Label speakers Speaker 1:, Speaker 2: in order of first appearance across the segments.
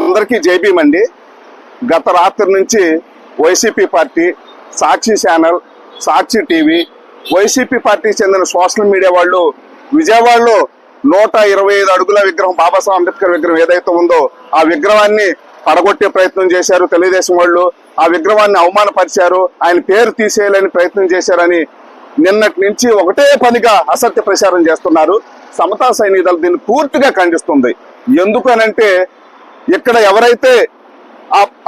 Speaker 1: అందరికీ జై భీమ్ అండి. గత రాత్రి నుంచి వైసీపీ పార్టీ, సాక్షి ఛానల్, సాక్షి టీవీ, వైసీపీ పార్టీకి చెందిన సోషల్ మీడియా వాళ్ళు విజయవాడలో 125 అడుగుల విగ్రహం, బాబాసాహెబ్ అంబేద్కర్ విగ్రహం ఏదైతే ఉందో ఆ విగ్రహాన్ని పడగొట్టే ప్రయత్నం చేశారు తెలుగుదేశం వాళ్ళు. ఆ విగ్రహాన్ని అవమానపరిచారు, ఆయన పేరు తీసేయాలని ప్రయత్నం చేశారని నిన్నటి నుంచి ఒకటే పనిగా అసత్య ప్రచారం చేస్తున్నారు. సమతా సైనికులు దీన్ని పూర్తిగా ఖండిస్తుంది. ఎందుకనంటే ఇక్కడ ఎవరైతే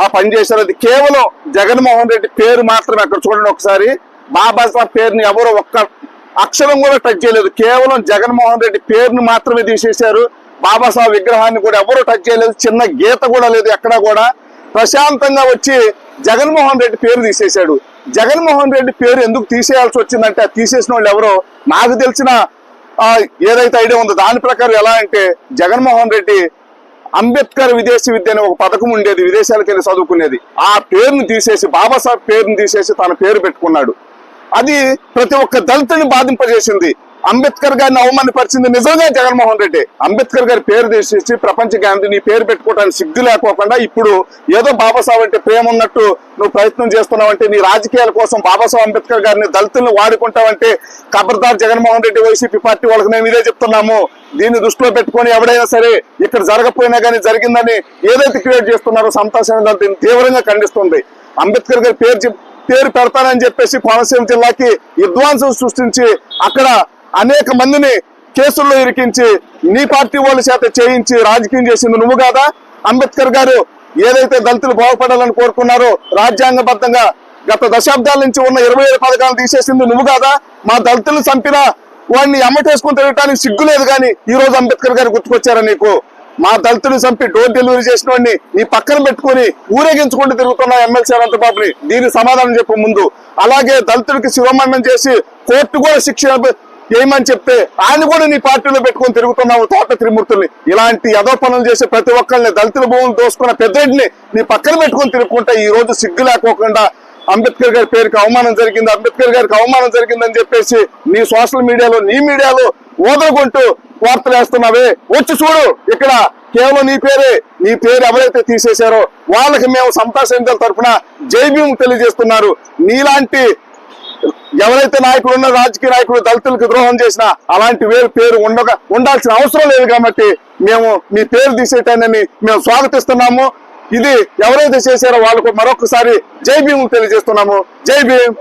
Speaker 1: ఆ పని చేశారో అది కేవలం జగన్మోహన్ రెడ్డి పేరు మాత్రమే. అక్కడ చూడండి ఒకసారి, బాబాసాహెబ్ పేరుని ఎవరో ఒక్క అక్షరం కూడా టచ్ చేయలేదు. కేవలం జగన్మోహన్ రెడ్డి పేరుని మాత్రమే తీసేశారు. బాబాసాహెబ్ విగ్రహాన్ని కూడా ఎవరూ టచ్ చేయలేదు. చిన్న గీత కూడా లేదు ఎక్కడా కూడా. ప్రశాంతంగా వచ్చి జగన్మోహన్ రెడ్డి పేరు తీసేశాడు. జగన్మోహన్ రెడ్డి పేరు ఎందుకు తీసేయాల్సి వచ్చిందంటే, తీసేసిన వాళ్ళు ఎవరో నాకు తెలిసిన ఏదైతే ఐడియా ఉందో దాని ప్రకారం ఎలా అంటే, జగన్మోహన్ రెడ్డి అంబేద్కర్ విదేశీ విద్య అనే ఒక పథకం ఉండేది, విదేశాలకు వెళ్ళి చదువుకునేది. ఆ పేరును తీసేసి, బాబాసాహెబ్ పేరును తీసేసి తన పేరు పెట్టుకున్నాడు. అది ప్రతి ఒక్క దళితుని బాధింపజేసింది. అంబేద్కర్ గారిని అవమానపరిచింది నిజంగా జగన్మోహన్ రెడ్డి. అంబేద్కర్ గారి పేరు తీసేసి ప్రపంచ గాంధీ నీ పేరు పెట్టుకోవడానికి సిగ్గు లేకోకుండా ఇప్పుడు ఏదో బాబాసాహెబ్ అంటే ప్రేమ ఉన్నట్టు నువ్వు ప్రయత్నం చేస్తున్నావంటే, నీ రాజకీయాల కోసం బాబాసాహెబ్ అంబేద్కర్ గారిని దళితులను వాడుకుంటావంటే ఖబర్దార్ జగన్మోహన్ రెడ్డి, వైసీపీ పార్టీ వాళ్ళకి మేము ఇదే చెప్తున్నాము. దీన్ని దృష్టిలో పెట్టుకొని ఎవడైనా సరే ఇక్కడ జరగకపోయినా కానీ జరిగిందని ఏదైతే క్రియేట్ చేస్తున్నారో సమతా సైనికులు దీన్ని తీవ్రంగా ఖండిస్తుంది. అంబేద్కర్ గారి పేరు పెడతానని చెప్పేసి కోనసీమ జిల్లాకి విధ్వంసం సృష్టించి అక్కడ అనేక మందిని కేసుల్లో ఇరికించి నీ పార్టీ వాళ్ళ చేత చేయించి రాజకీయం చేసింది నువ్వు కాదా? అంబేద్కర్ గారు ఏదైతే దళితులు బాగుపడాలని కోరుకున్నారో రాజ్యాంగబద్ధంగా గత దశాబ్దాల నుంచి ఉన్న 27 పథకాలు తీసేసింది నువ్వు కాదా? మా దళితులు చంపిన వాడిని అమ్మటేసుకుని తిరగటానికి సిగ్గు లేదు కానీ ఈ రోజు అంబేద్కర్ గారు గుర్తుకొచ్చారా నీకు? మా దళితులు చంపి డోర్ డెలివరీ చేసిన వాడిని నీ పక్కన పెట్టుకుని ఊరేగించుకుంటూ తిరుగుతున్నా ఎమ్మెల్సీ అనంతబాబుని. దీనికి సమాధానం చెప్పు ముందు. అలాగే దళితుడికి శివమరణం చేసి కోర్టు కూడా శిక్ష ఏమని చెప్తే ఆయన కూడా నీ పార్టీలో పెట్టుకుని తిరుగుతున్నావు తోట త్రిమూర్తుల్ని. ఇలాంటి యదో పనులు చేసే ప్రతి ఒక్కరిని, దళితుల భూములు దోసుకున్న పెద్దడిని నీ పక్కన పెట్టుకుని తిరుగుకుంటా ఈ రోజు సిగ్గు లేకోకుండా అంబేద్కర్ గారి పేరుకి అవమానం జరిగింది, అంబేద్కర్ గారికి అవమానం జరిగిందని చెప్పేసి నీ సోషల్ మీడియాలో, నీ మీడియాలో ఓదలుకుంటూ వార్తలు వేస్తున్నావే. వచ్చి చూడు, ఇక్కడ కేవలం నీ పేరు ఎవరైతే తీసేశారో వాళ్ళకి మేము సమతా సైనికుల తరఫున జై భీమ్ తెలియజేస్తున్నారు. నీలాంటి ఎవరైతే నాయకులు ఉన్న రాజకీయ నాయకులు దళితులకు ద్రోహం చేసినా అలాంటి పేరు ఉండాల్సిన అవసరం లేదు కాబట్టి మేము మీ పేరు తీసేటాన్ని మేము స్వాగతిస్తున్నాము. ఇది ఎవరైతే చేశారో వాళ్ళకు మరొకసారి జై భీమ్ తెలియజేస్తున్నాము. జై భీమ్.